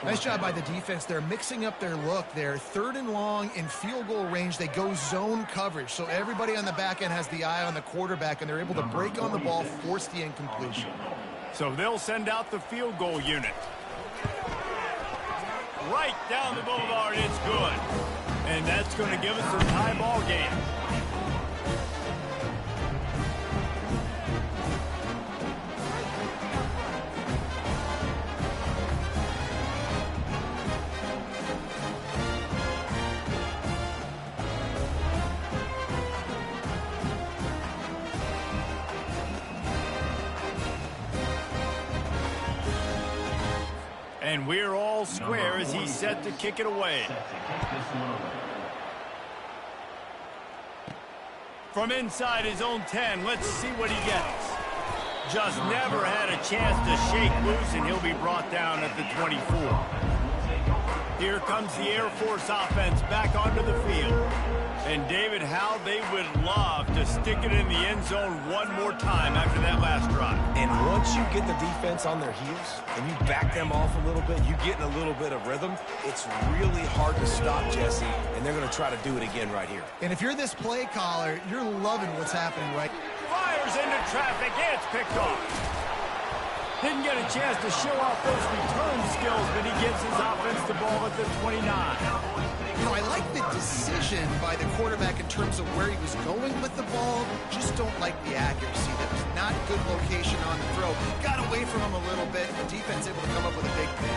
Nice job by the defense. They're mixing up their look there. 3rd and long in field goal range. They go zone coverage. So everybody on the back end has the eye on the quarterback, and they're able to break on the ball, force the incompletion. So they'll send out the field goal unit. Right down the boulevard, it's good. And that's going to give us a tie ball game. And we're all square as he's set to kick it away. From inside his own 10, let's see what he gets. Just never had a chance to shake loose, and he'll be brought down at the 24. Here comes the Air Force offense back onto the field. And David, how they would love to stick it in the end zone one more time after that last drive. And once you get the defense on their heels and you back them off a little bit, you get in a little bit of rhythm, it's really hard to stop, Jesse, and they're going to try to do it again right here. And if you're this play caller, you're loving what's happening right. Fires into traffic, it's picked off. Didn't get a chance to show off those return skills, but he gives his offense the ball at the 29. You know, I like the decision by the quarterback in terms of where he was going with the ball. Just don't like the accuracy. That was not good location on the throw. Got away from him a little bit. The defense able to come up with a big pick.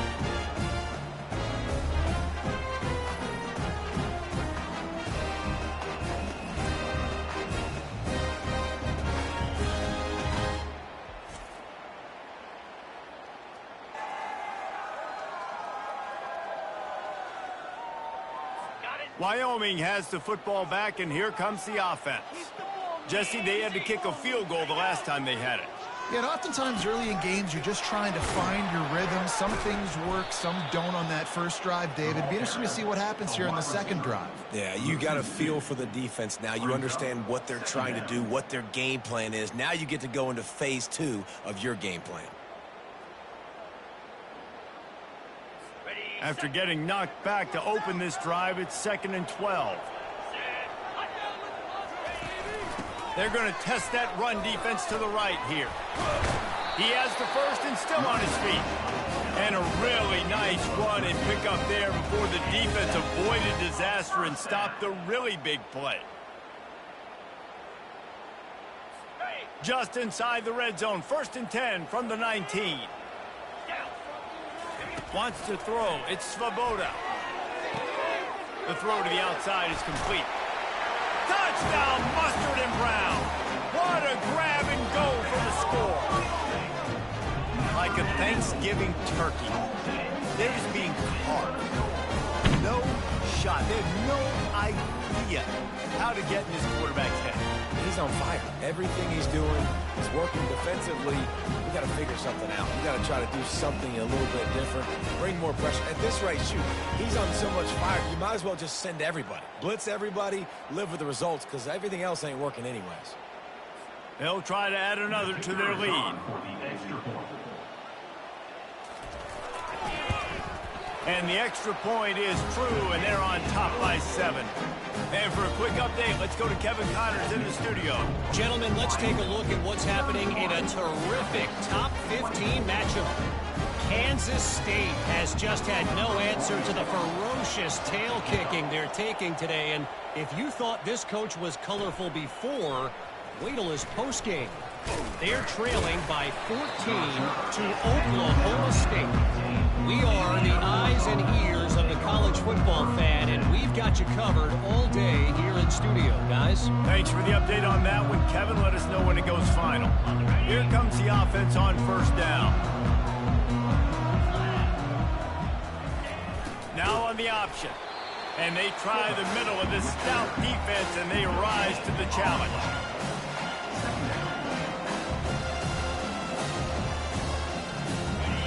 Wyoming has the football back, and here comes the offense. Jesse, they had to kick a field goal the last time they had it. Yeah, and oftentimes early in games, you're just trying to find your rhythm. Some things work, some don't on that first drive, David. It'd be interesting to see what happens here in the second drive. Yeah, you got a feel for the defense now. You understand what they're trying to do, what their game plan is. Now you get to go into phase 2 of your game plan. After getting knocked back to open this drive, it's 2nd and 12. They're going to test that run defense to the right here. He has the first and still on his feet. And a really nice run and pick up there before the defense avoided disaster and stopped the really big play. Just inside the red zone, 1st and 10 from the 19. Wants to throw. It's Svoboda. The throw to the outside is complete. Touchdown, Mustard and Brown. What a grab and go for the score. Like a Thanksgiving turkey. They're just being carved. No shot. They have no idea idea how to get in his quarterback's head. He's on fire. Everything he's doing is working defensively. We got to figure something out. We got to try to do something a little bit different, bring more pressure. At this rate, shoot, he's on so much fire, you might as well just send everybody. Blitz everybody, live with the results, because everything else ain't working anyways. They'll try to add another to their lead. And the extra point is true, and they're on top by 7. And for a quick update, let's go to Kevin Connors in the studio. Gentlemen, let's take a look at what's happening in a terrific top 15 matchup. Kansas State has just had no answer to the ferocious tail kicking they're taking today. And if you thought this coach was colorful before, wait till his postgame. They're trailing by 14 to Oklahoma State. We are the eyes and ears of the college football fan, and we've got you covered all day here in studio, guys. Thanks for the update on that one, Kevin. Let us know when it goes final. Here comes the offense on first down. Now on the option. And they try the middle of this stout defense, and they rise to the challenge.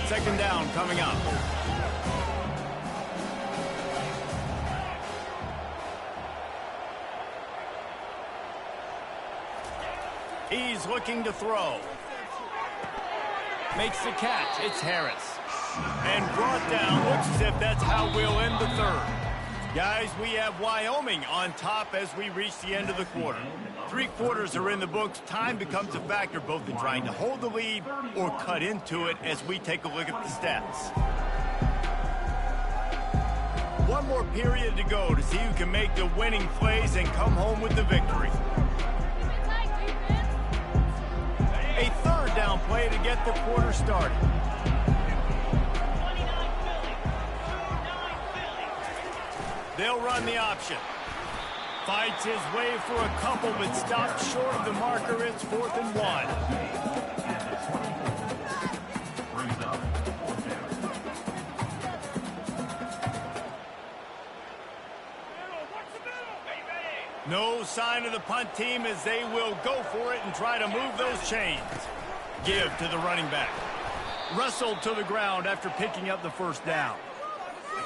Second down coming up. He's looking to throw. Makes the catch. It's Harris. And brought down. Looks as if that's how we'll end the third. Guys, we have Wyoming on top as we reach the end of the quarter. 3 quarters are in the books. Time becomes a factor both in trying to hold the lead or cut into it as we take a look at the stats. One more period to go to see who can make the winning plays and come home with the victory. A third down play to get the quarter started. They'll run the option. Fights his way for a couple, but stops short of the marker. It's 4th and 1. No sign of the punt team as they will go for it and try to move those chains. Give to the running back. Wrestled to the ground after picking up the first down.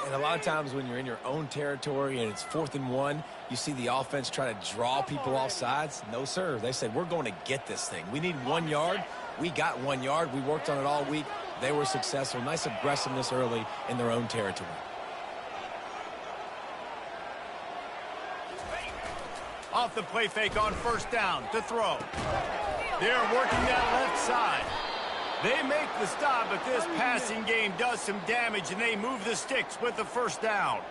And a lot of times when you're in your own territory and it's 4th and 1, you see the offense try to draw people off sides. No, sir. They said, we're going to get this thing. We need 1 yard. We got 1 yard. We worked on it all week. They were successful. Nice aggressiveness early in their own territory. Off the play fake on first down to throw. They're working that left side. They make the stop, but this passing game does some damage, and they move the sticks with the first down.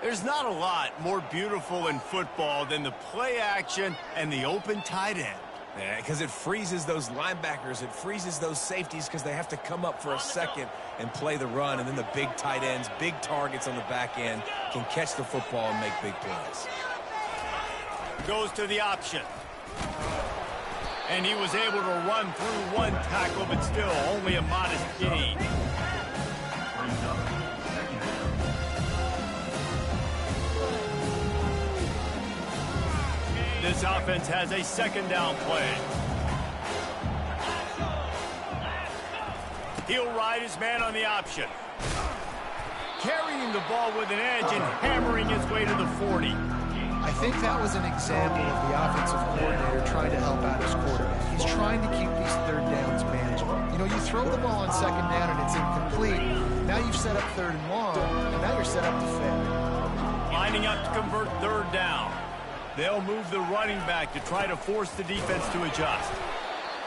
There's not a lot more beautiful in football than the play action and the open tight end. Yeah, because it freezes those linebackers. It freezes those safeties because they have to come up for a second and play the run, and then the big tight ends, big targets on the back end can catch the football and make big plays. Goes to the option. And he was able to run through 1 tackle, but still only a modest gain. This offense has a second down play. He'll ride his man on the option. Carrying the ball with an edge and hammering his way to the 40. I think that was an example of the offensive coordinator trying to help out his quarterback. He's trying to keep these third downs manageable. You know, you throw the ball on second down and it's incomplete. Now you've set up 3rd and 1, and now you're set up to fail. Lining up to convert 3rd down. They'll move the running back to try to force the defense to adjust.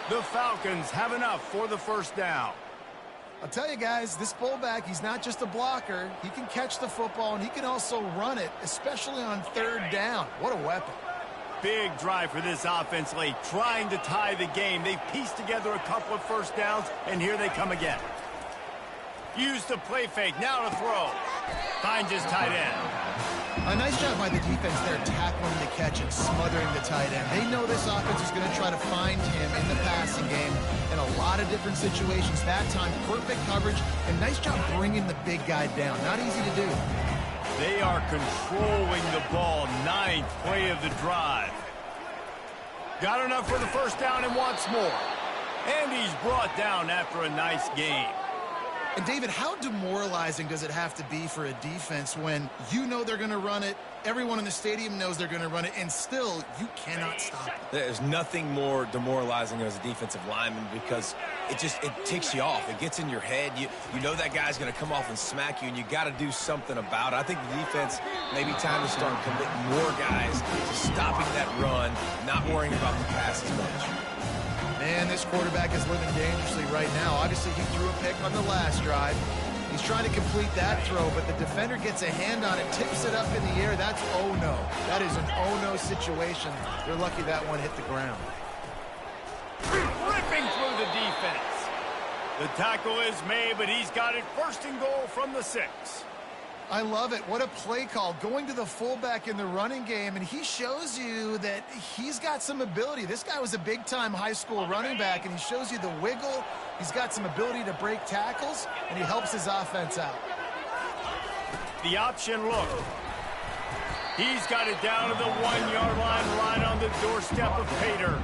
The Falcons have enough for the first down. I'll tell you guys, this fullback, he's not just a blocker. He can catch the football, and he can also run it, especially on 3rd down. What a weapon. Big drive for this offense late, trying to tie the game. They pieced together a couple of first downs, and here they come again. Use the play fake, now to throw. Finds his tight end. A nice job by the defense there, tackling the catch and smothering the tight end. They know this offense is going to try to find him in the passing game in a lot of different situations. That time, perfect coverage, and nice job bringing the big guy down. Not easy to do. They are controlling the ball. 9th play of the drive. Got enough for the first down and wants more. And he's brought down after a nice gain. And David, how demoralizing does it have to be for a defense when you know they're going to run it, everyone in the stadium knows they're going to run it, and still you cannot stop it? There's nothing more demoralizing as a defensive lineman because it ticks you off. It gets in your head. You know that guy's going to come off and smack you, and you got to do something about it. I think the defense may be time to start committing more guys to stopping that run, not worrying about the pass as much. Man, this quarterback is living dangerously right now. Obviously, he threw a pick on the last drive. He's trying to complete that throw, but the defender gets a hand on it, tips it up in the air. That's oh-no. That is an oh-no situation. They're lucky that one hit the ground. Ripping through the defense. The tackle is made, but he's got it 1st and goal from the 6. I love it. What a play call. Going to the fullback in the running game, and he shows you that he's got some ability. This guy was a big-time high school running back, and he shows you the wiggle. He's got some ability to break tackles, and he helps his offense out. The option look. He's got it down to the 1-yard line, right on the doorstep of Pater.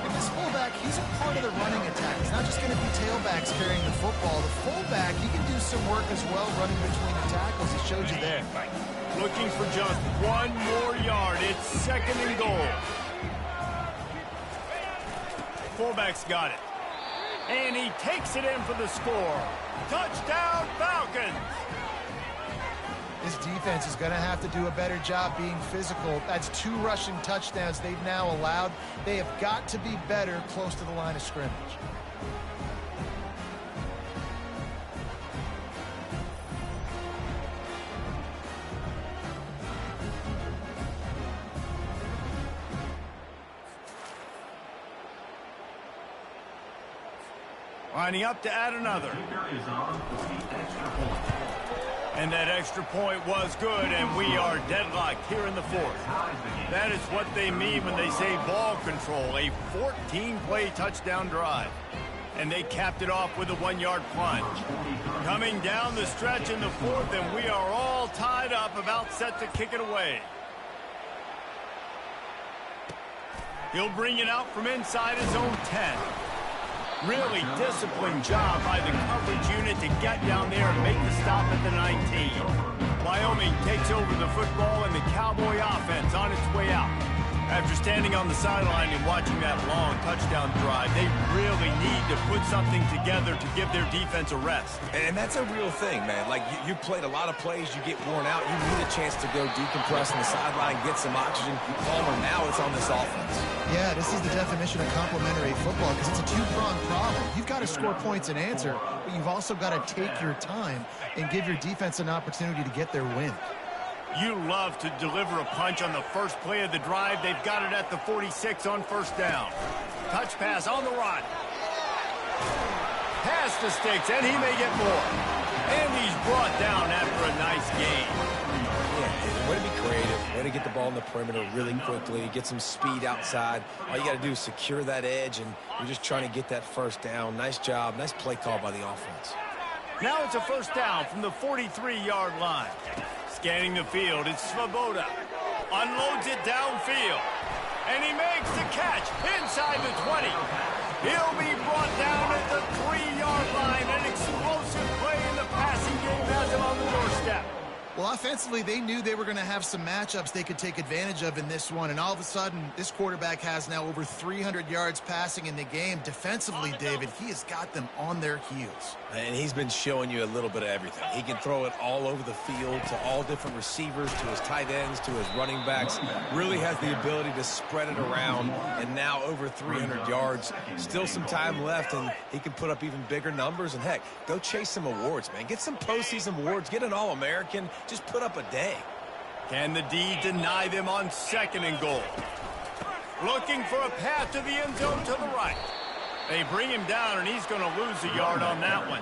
And this fullback, he's a part of the running attack. He's not just going to be tailbacks carrying the football. The fullback, he can do some work as well running between the tackles. He showed you there. Looking for just 1 more yard. It's 2nd and goal. Fullback's got it. And he takes it in for the score. Touchdown, Falcons! This defense is going to have to do a better job being physical. That's 2 rushing touchdowns they've now allowed. They have got to be better close to the line of scrimmage. Lining up to add another. And that extra point was good, and we are deadlocked here in the 4th. That is what they mean when they say ball control, a 14-play touchdown drive. And they capped it off with a 1-yard plunge. Coming down the stretch in the 4th, and we are all tied up, about set to kick it away. He'll bring it out from inside his own 10. Really disciplined job by the coverage unit to get down there and make the stop at the 19. Wyoming takes over the football and the Cowboy offense on its way out. After standing on the sideline and watching that long touchdown drive, they really need to put something together to give their defense a rest. And that's a real thing, man. Like, you played a lot of plays, you get worn out, you need a chance to go decompress on the sideline, get some oxygen. Palmer, now it's on this offense. Yeah, this is the definition of complementary football because it's a 2-pronged problem. You've got to score points and answer, but you've also got to take your time and give your defense an opportunity to get their win. You love to deliver a punch on the first play of the drive. They've got it at the 46 on 1st down. Touch pass on the run. Pass to Sticks, and he may get more. And he's brought down after a nice gain. Yeah, way to be creative. Way to get the ball in the perimeter really quickly. Get some speed outside. All you got to do is secure that edge, and you're just trying to get that 1st down. Nice job. Nice play call by the offense. Now it's a 1st down from the 43-yard line. Scanning the field, it's Svoboda. Unloads it downfield. And he makes the catch inside the 20. He'll be brought down at the 3-yard line. An explosive play in the passing game has him on the doorstep. Well, offensively, they knew they were going to have some matchups they could take advantage of in this one, and all of a sudden, this quarterback has now over 300 yards passing in the game. Defensively, David, he has got them on their heels. And he's been showing you a little bit of everything. He can throw it all over the field to all different receivers, to his tight ends, to his running backs. Really has the ability to spread it around, and now over 300 yards. Still some time left, and he can put up even bigger numbers. And, heck, go chase some awards, man. Get some postseason awards. Get an All-American. Just put up a day. Can the D deny them on 2nd and goal? Looking for a path to the end zone to the right. They bring him down, and he's going to lose a yard on that one.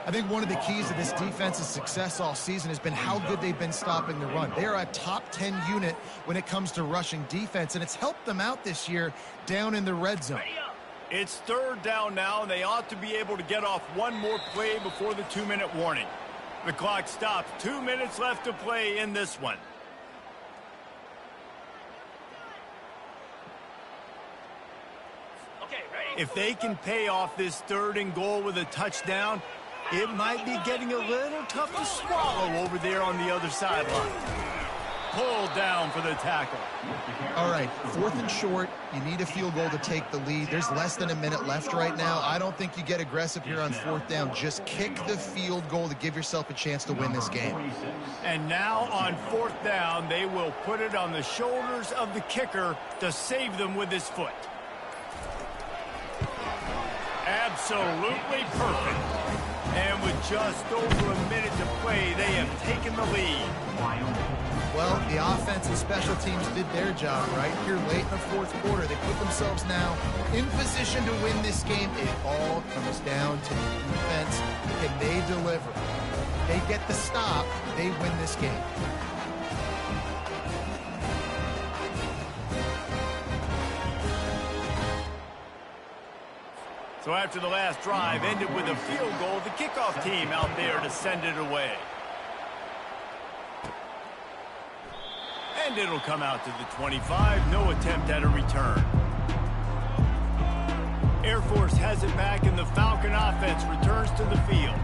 I think one of the keys to this defense's success all season has been how good they've been stopping the run. They are a top 10 unit when it comes to rushing defense, and it's helped them out this year down in the red zone. It's 3rd down now, and they ought to be able to get off one more play before the 2-minute warning. The clock stops. 2 minutes left to play in this one. If they can pay off this 3rd and goal with a touchdown, it might be getting a little tough to swallow over there on the other sideline. Pulled down for the tackle. All right, 4th and short. You need a field goal to take the lead. There's less than a minute left right now. I don't think you get aggressive here on 4th down. Just kick the field goal to give yourself a chance to win this game. And now on 4th down, they will put it on the shoulders of the kicker to save them with his foot. Absolutely perfect. And with just over a minute to play, they have taken the lead. Well, the offense and special teams did their job right here late in the 4th quarter. They put themselves now in position to win this game. It all comes down to the defense. Can they deliver? They get the stop, they win this game. So after the last drive ended with a field goal, the kickoff team out there to send it away. And it'll come out to the 25. No attempt at a return. Air Force has it back, and the Falcon offense returns to the field.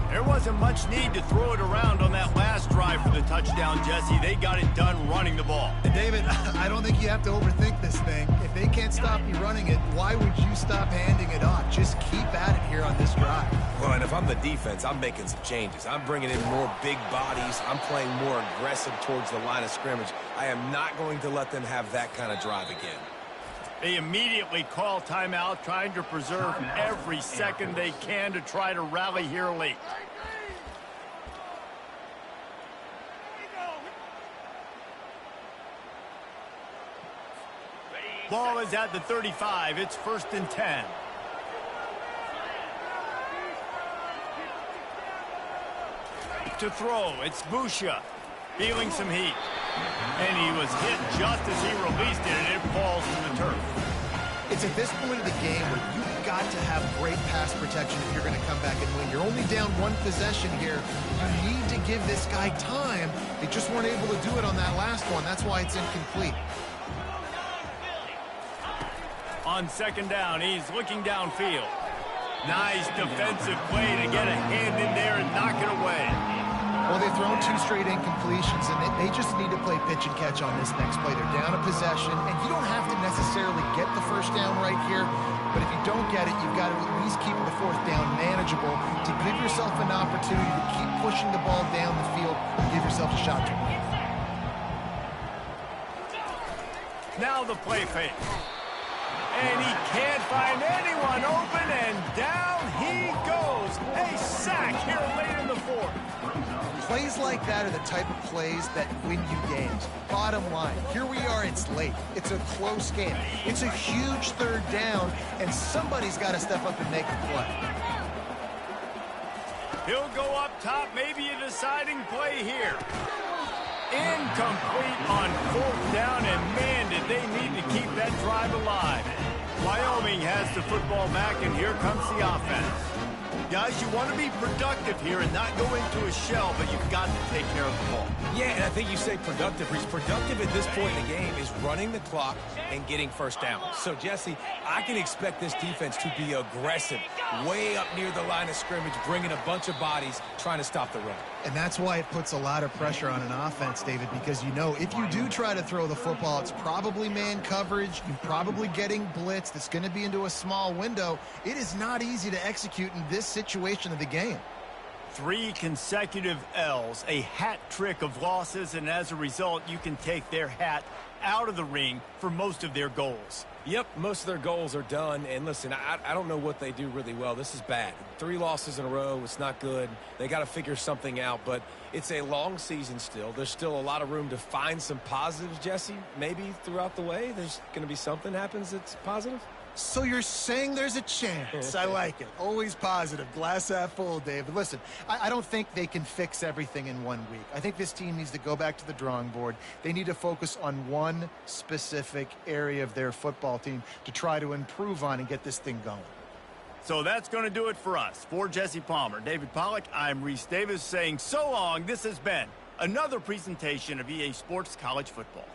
There wasn't much need to throw it around on that last drive for the touchdown, Jesse. They got it done running the ball. And David, I don't think you have to overthink this thing. If they can't stop you running it, why would you stop handing it off? Just keep at it here on this drive. Well, and if I'm the defense, I'm making some changes. I'm bringing in more big bodies. I'm playing more aggressive towards the line of scrimmage. I am not going to let them have that kind of drive again. They immediately call timeout, trying to preserve every second they can to try to rally here late. Ball is at the 35. It's 1st and 10. To throw, it's Busha, feeling some heat. And he was hit just as he released it, and it falls to the turf. It's at this point of the game where you've got to have great pass protection if you're going to come back and win. You're only down 1 possession here. You need to give this guy time. They just weren't able to do it on that last one. That's why it's incomplete. On 2nd down, he's looking downfield. Nice defensive play to get a hand in there and knock it away. Well, they've thrown 2 straight incompletions, and they just need to play pitch and catch on this next play. They're down a possession, and you don't have to necessarily get the 1st down right here, but if you don't get it, you've got to at least keep the 4th down manageable to give yourself an opportunity to keep pushing the ball down the field and give yourself a shot to win. Now the play fake. And he can't find anyone open, and down he goes. A sack here late in the 4th. Plays like that are the type of plays that win you games. Bottom line, here we are, it's late. It's a close game. It's a huge 3rd down, and somebody's got to step up and make a play. He'll go up top, maybe a deciding play here. Incomplete on 4th down, and man, did they need to keep that drive alive. Wyoming has the football back, and here comes the offense. Guys, you want to be productive here and not go into a shell, but you've got to take care of the ball. Yeah, and I think you say productive. He's productive at this point in the game is running the clock and getting 1st down. So, Jesse, I can expect this defense to be aggressive, way up near the line of scrimmage, bringing a bunch of bodies, trying to stop the run. And that's why it puts a lot of pressure on an offense, David, because you know if you do try to throw the football, it's probably man coverage. You're probably getting blitzed. It's going to be into a small window. It is not easy to execute in this situation of the game. 3 consecutive L's, a hat trick of losses, and as a result, you can take their hat out of the ring for most of their goals. Yep, most of their goals are done. And listen, I don't know what they do really well. This is bad. 3 losses in a row. It's not good. They got to figure something out, but it's a long season still. There's still a lot of room to find some positives, Jesse. Maybe throughout the way, there's going to be something happens that's positive. So you're saying there's a chance. I like it. Always positive. Glass half full, David. Listen, I don't think they can fix everything in 1 week. I think this team needs to go back to the drawing board. They need to focus on one specific area of their football team to try to improve on and get this thing going. So that's going to do it for us. For Jesse Palmer, David Pollack, I'm Reese Davis saying so long. This has been another presentation of EA Sports College Football.